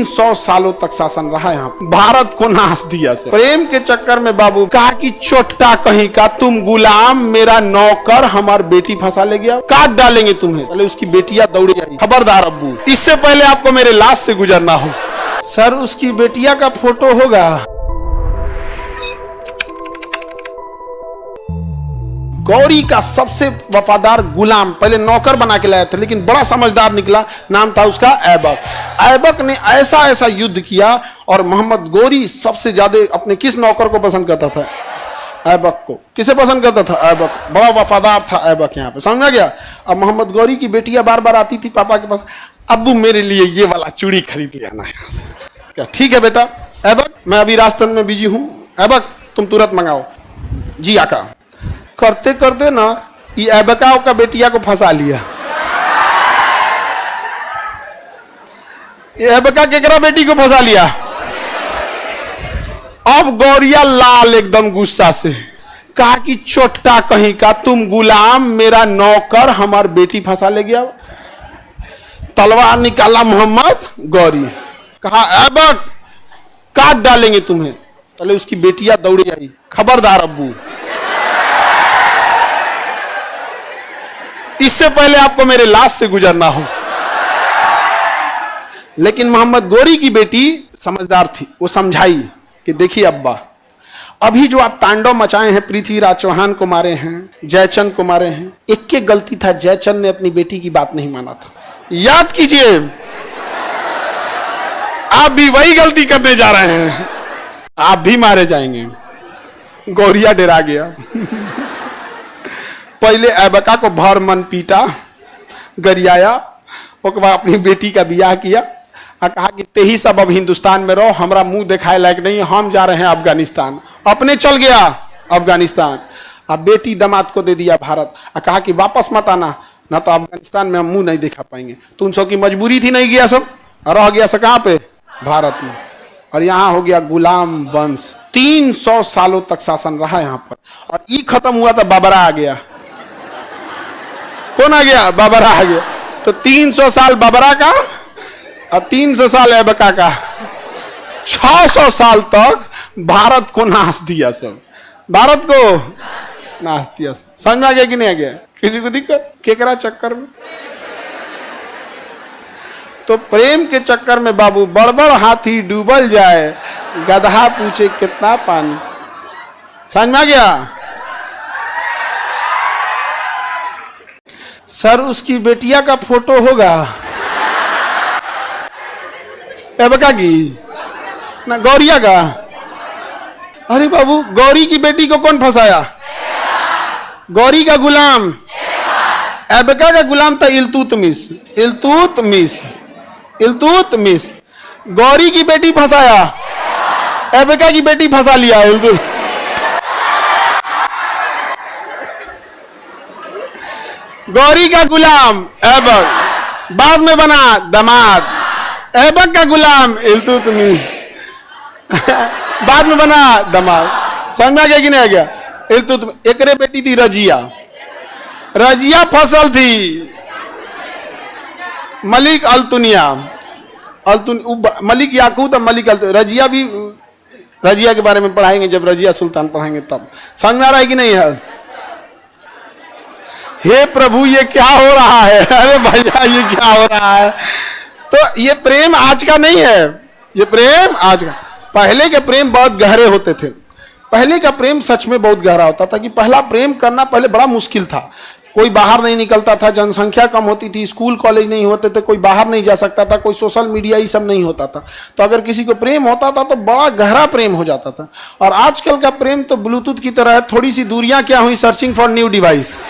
300 सालों तक शासन रहा यहाँ पे। भारत को नाश दिया सर। प्रेम के चक्कर में बाबू कहा कि चोट्टा कहीं का, तुम गुलाम मेरा नौकर, हमारी बेटी फंसा ले गया, काट डालेंगे तुम्हें। पहले उसकी बेटियां दौड़ी आई, खबरदार अब्बू, इससे पहले आपको मेरे लाश से गुजरना हो। सर उसकी बेटिया का फोटो होगा। गौरी का सबसे वफादार गुलाम पहले नौकर बना के लाया था, लेकिन बड़ा समझदार निकला, नाम था उसका ऐबक। ऐबक ने ऐसा ऐसा युद्ध किया और मोहम्मद गौरी सबसे ज्यादा अपने किस नौकर को पसंद करता था? ऐबक को। किसे पसंद करता था? ऐबक। बड़ा वफादार था ऐबक यहाँ पे, समझ गया। अब मोहम्मद गौरी की बेटियां बार बार आती थी पापा के पास, अब्बू मेरे लिए ये वाला चूड़ी खरीद ले आना है। क्या ठीक है बेटा ऐबक, मैं अभी राजस्थान में बिजी हूँ, ऐबक तुम तुरंत मंगाओ। जी आका। करते करते ना ये ऐबका का बेटिया को फंसा लिया। ये ऐबका केकरा बेटी को फंसा लिया। अब गौरिया लाल एकदम गुस्सा से कहा कि चोट्टा कहीं का, तुम गुलाम मेरा नौकर, हमारी बेटी फंसा ले गया। तलवार निकाला मोहम्मद गौरी, कहा ऐबक काट डालेंगे तुम्हें। पहले उसकी बेटियां दौड़ी आई, खबरदार अब्बू, इससे पहले आपको मेरे लाश से गुजरना हो। लेकिन मोहम्मद गौरी की बेटी समझदार थी, वो समझाई कि देखिए अब्बा, अभी जो आप तांडव मचाए हैं, पृथ्वीराज चौहान को मारे हैं, जयचंद को मारे हैं, एक के गलती था, जयचंद ने अपनी बेटी की बात नहीं माना था। याद कीजिए, आप भी वही गलती करने जा रहे हैं, आप भी मारे जाएंगे। गौरिया डरा गया। पहले ऐबका को भर मन पीटा, गरियाया, उसके बाद अपनी बेटी का बियाह किया और कहा कि ते ही सब अब हिंदुस्तान में रहो, हमारा मुंह दिखाए लायक नहीं, हम जा रहे हैं अफगानिस्तान। अपने चल गया अफगानिस्तान। अब बेटी दामाद को दे दिया भारत और कहा कि वापस मत आना, ना तो अफगानिस्तान में हम मुंह नहीं दिखा पाएंगे। तो उन सब की मजबूरी थी, नहीं गया सब, रह गया सब कहाँ पे? भारत में। और यहाँ हो गया गुलाम वंश। 300 सालों तक शासन रहा यहाँ पर, और ये खत्म हुआ तो बाबरा आ गया। कौन आ गया? बाबरा आ गया। तो 300 साल बाबरा का और 300 साल ऐबका का, 600 साल तक भारत को नाश दिया सब, भारत को नाश दिया सब। समझ आ गया कि नहीं आ गया? किसी को दिक्कत? केकरा चक्कर में? तो प्रेम के चक्कर में बाबू बड़बड़ हाथी डूबल जाए, गधा पूछे कितना पानी। समझ में आ गया? सर उसकी बेटिया का फोटो होगा। ऐबका की ना गौरिया का? अरे बाबू, गौरी की बेटी को कौन फंसाया? गौरी का गुलाम, ऐबका का गुलाम था इल्तुतमिश। इल्तुतमिश, इल्तुतमिश। गौरी की बेटी फंसाया, ऐबका की बेटी फंसा लिया इल्तुतमिश। गौरी का गुलाम ऐबक, बाद में बना दामाद। ऐबक का गुलाम इल्तुतमिश, बाद में बना दामाद। समझ में आ गया कि नहीं आ गया? इल्तुतमिश। एकरे बेटी थी रजिया। रजिया फसल थी मलिक अल्तुनिया, मलिक याकूत और मलिक रजिया भी, रजिया के बारे में पढ़ाएंगे जब रजिया सुल्तान पढ़ाएंगे तब। समझ में आ रहा है कि नहीं है? हे प्रभु ये क्या हो रहा है? अरे भैया ये क्या हो रहा है? तो ये प्रेम आज का नहीं है, ये प्रेम आज का। पहले के प्रेम बहुत गहरे होते थे। पहले का प्रेम सच में बहुत गहरा होता था कि पहला प्रेम करना पहले बड़ा मुश्किल था। कोई बाहर नहीं निकलता था, जनसंख्या कम होती थी, स्कूल कॉलेज नहीं होते थे, कोई बाहर नहीं जा सकता था, कोई सोशल मीडिया ये सब नहीं होता था। तो अगर किसी को प्रेम होता था तो बड़ा गहरा प्रेम हो जाता था। और आजकल का प्रेम तो ब्लूटूथ की तरह है, थोड़ी सी दूरियां क्या हुई, सर्चिंग फॉर न्यू डिवाइस।